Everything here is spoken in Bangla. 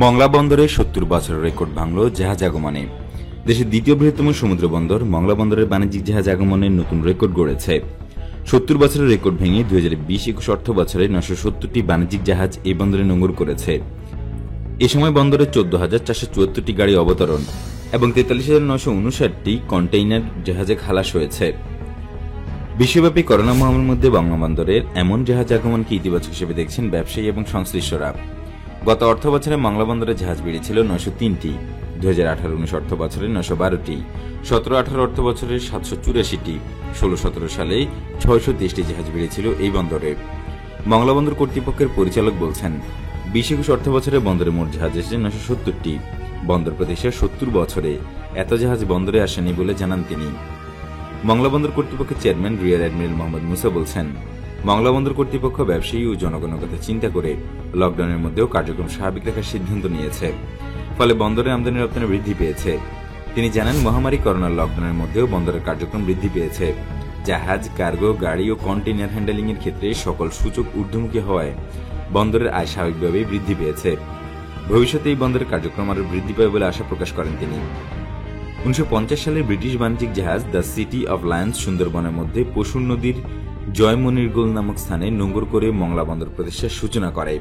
মংলা বন্দরে ৭০ বছরের রেকর্ড ভাঙল জাহাজ আগমনে। দেশের দ্বিতীয় বৃহত্তম সমুদ্র বন্দর মংলা বন্দরের বাণিজ্যিক জাহাজ আগমনের নতুন রেকর্ড গড়েছে। ৭০ বছরের রেকর্ড ভেঙে ২০২০-২১ অর্থ বছরে ৯৭০টি বাণিজ্যিক জাহাজ এই বন্দরে নোঙর করেছে। এ সময় বন্দরে ১৪,৪৭৪টি গাড়ি অবতরণ এবং ৪৩,৯৫৯টি কন্টেইনার জাহাজে খালাস হয়েছে। বিশ্বব্যাপী করোনা মহামারীর মধ্যে বঙ্গবন্দরের এমন জাহাজ আগমনকে ইতিবাচক হিসেবে দেখছেন ব্যবসায়ী এবং সংশ্লিষ্টরা। গত অর্থ বছরে মংলা বন্দরে জাহাজ বেড়েছিল ৯০৩টি, ২০১৮-১৯ অর্থ বছরে ৯১২টি, ১৭-১৮ অর্থ বছরে ৭৮৪টি, ১৬-১৭ সালে ৬২৩টি জাহাজ বেড়েছিল এই বন্দরে। মংলা বন্দর কর্তৃপক্ষের পরিচালক বলছেন, ২০-২১ অর্থ বছরে বন্দরে মোট জাহাজ এসেছে ৯৭০টি। বন্দর প্রতিষ্ঠার ৭০ বছরে এত জাহাজ বন্দরে আসেনি বলে জানান তিনি। মংলা বন্দর কর্তৃপক্ষের chairman rear admiral Mohammad Musa বলছেন, মংলা বন্দর কর্তৃপক্ষ ব্যবসায়ী ও জনগণের কথা চিন্তা করে লকডাউনের মধ্যেও কার্যক্রম স্বাভাবিক রাখার সিদ্ধান্ত নিয়েছে। ফলে বন্দরে আমদানি রপ্তানি বৃদ্ধি পেয়েছে। তিনি জানান, মহামারী করোনার লকডাউনের মধ্যেও বন্দরের কার্যক্রম বৃদ্ধি পেয়েছে। জাহাজ, কার্গো, গাড়ি ও কন্টেইনার হ্যান্ডেলিং এর ক্ষেত্রে সকল সূচক ঊর্ধ্বমুখী হওয়ায় বন্দরের আয় স্বাভাবিকভাবেই বৃদ্ধি পেয়েছে। ভবিষ্যতে এই বন্দরের কার্যক্রম আরও বৃদ্ধি পাবে বলে আশা প্রকাশ করেন তিনি। ১৯৫০ সালে ব্রিটিশ বাণিজ্যিক জাহাজ দ্য সিটি অব লায়ন্স সুন্দরবনের মধ্যে পশুর নদীর জয়মনিরগোল নামক স্থানে নোঙর করে মংলা বন্দর প্রতিষ্ঠার সূচনা করে।